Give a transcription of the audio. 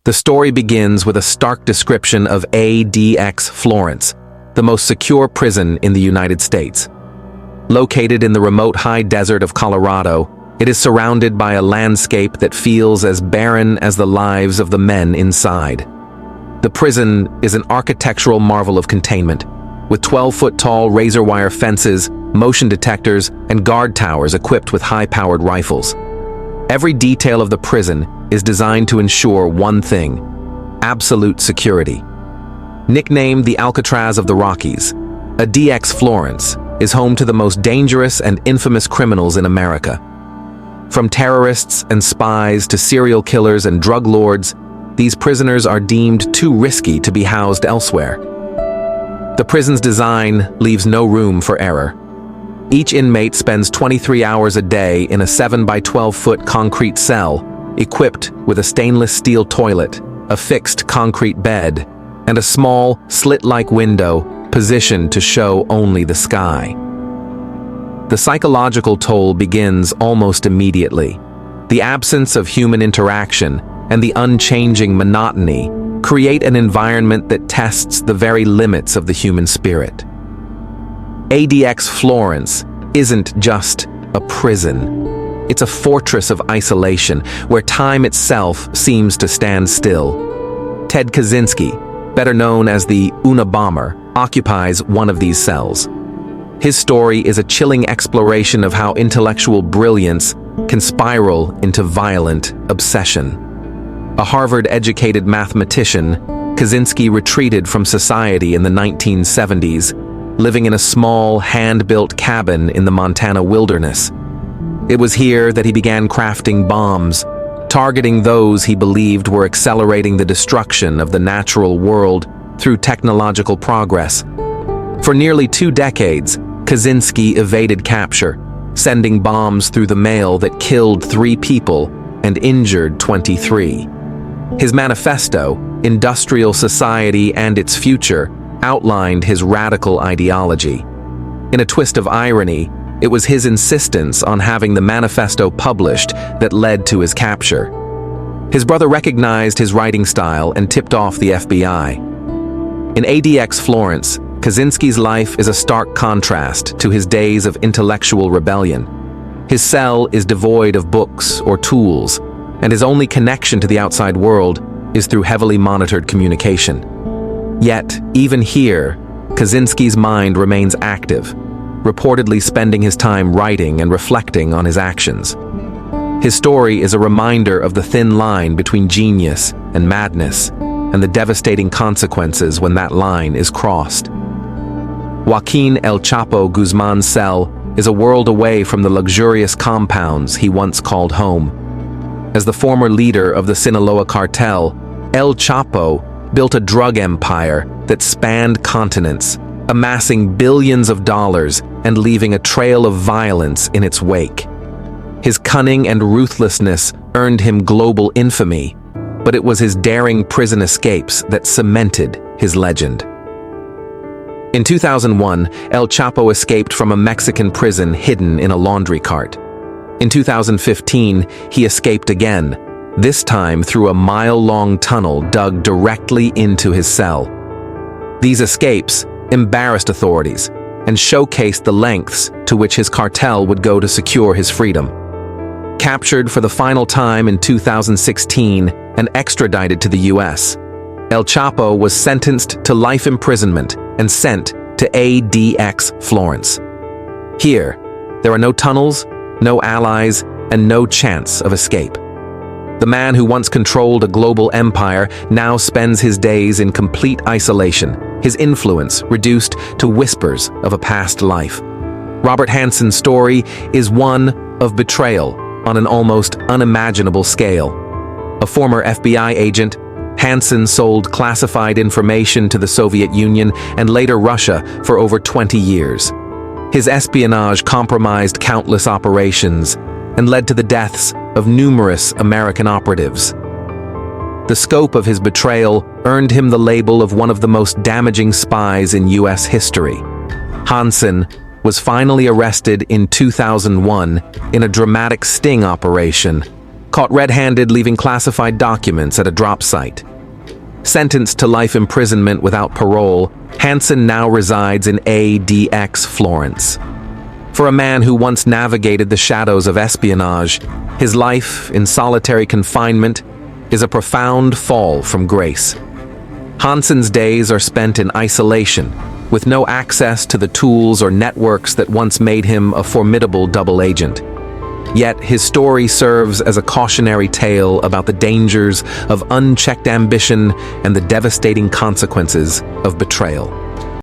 The story begins with a stark description of ADX Florence, the most secure prison in the United States. Located in the remote high desert of Colorado, it is surrounded by a landscape that feels as barren as the lives of the men inside. The prison is an architectural marvel of containment, with 12-foot-tall razor-wire fences, motion detectors, and guard towers equipped with high-powered rifles. Every detail of the prison is designed to ensure one thing: absolute security. Nicknamed the Alcatraz of the Rockies, ADX Florence is home to the most dangerous and infamous criminals in America. From terrorists and spies to serial killers and drug lords, these prisoners are deemed too risky to be housed elsewhere. The prison's design leaves no room for error. Each inmate spends 23 hours a day in a 7 by 12-foot concrete cell, equipped with a stainless steel toilet, a fixed concrete bed, and a small, slit-like window positioned to show only the sky. The psychological toll begins almost immediately. The absence of human interaction and the unchanging monotony create an environment that tests the very limits of the human spirit. ADX Florence isn't just a prison. It's a fortress of isolation where time itself seems to stand still. Ted Kaczynski, better known as the Unabomber, occupies one of these cells. His story is a chilling exploration of how intellectual brilliance can spiral into violent obsession. A Harvard-educated mathematician, Kaczynski retreated from society in the 1970s, living in a small, hand-built cabin in the Montana wilderness. It was here that he began crafting bombs, targeting those he believed were accelerating the destruction of the natural world through technological progress. For nearly 2 decades, Kaczynski evaded capture, sending bombs through the mail that killed 3 people and injured 23. His manifesto, Industrial Society and Its Future, outlined his radical ideology. In a twist of irony, it was his insistence on having the manifesto published that led to his capture. His brother recognized his writing style and tipped off the FBI. In ADX Florence, Kaczynski's life is a stark contrast to his days of intellectual rebellion. His cell is devoid of books or tools, and his only connection to the outside world is through heavily monitored communication. Yet, even here, Kaczynski's mind remains active, reportedly spending his time writing and reflecting on his actions. His story is a reminder of the thin line between genius and madness, and the devastating consequences when that line is crossed. Joaquin El Chapo Guzman's cell is a world away from the luxurious compounds he once called home. As the former leader of the Sinaloa cartel, El Chapo built a drug empire that spanned continents, amassing billions of dollars and leaving a trail of violence in its wake. His cunning and ruthlessness earned him global infamy, but it was his daring prison escapes that cemented his legend. In 2001, El Chapo escaped from a Mexican prison hidden in a laundry cart. In 2015, he escaped again, this time through a mile-long tunnel dug directly into his cell. These escapes embarrassed authorities and showcased the lengths to which his cartel would go to secure his freedom. Captured for the final time in 2016 and extradited to the US, El Chapo was sentenced to life imprisonment and sent to ADX Florence. Here, there are no tunnels, no allies, and no chance of escape. The man who once controlled a global empire now spends his days in complete isolation, his influence reduced to whispers of a past life. Robert Hanssen's story is one of betrayal on an almost unimaginable scale. A former FBI agent, Hanssen sold classified information to the Soviet Union and later Russia for over 20 years. His espionage compromised countless operations and led to the deaths of numerous American operatives. The scope of his betrayal earned him the label of one of the most damaging spies in US history. Hanssen was finally arrested in 2001 in a dramatic sting operation caught red-handed leaving classified documents at a drop site. Sentenced to life imprisonment without parole, Hanssen now resides in ADX Florence. For a man who once navigated the shadows of espionage, his life in solitary confinement is a profound fall from grace. Hanssen's days are spent in isolation, with no access to the tools or networks that once made him a formidable double agent. Yet his story serves as a cautionary tale about the dangers of unchecked ambition and the devastating consequences of betrayal.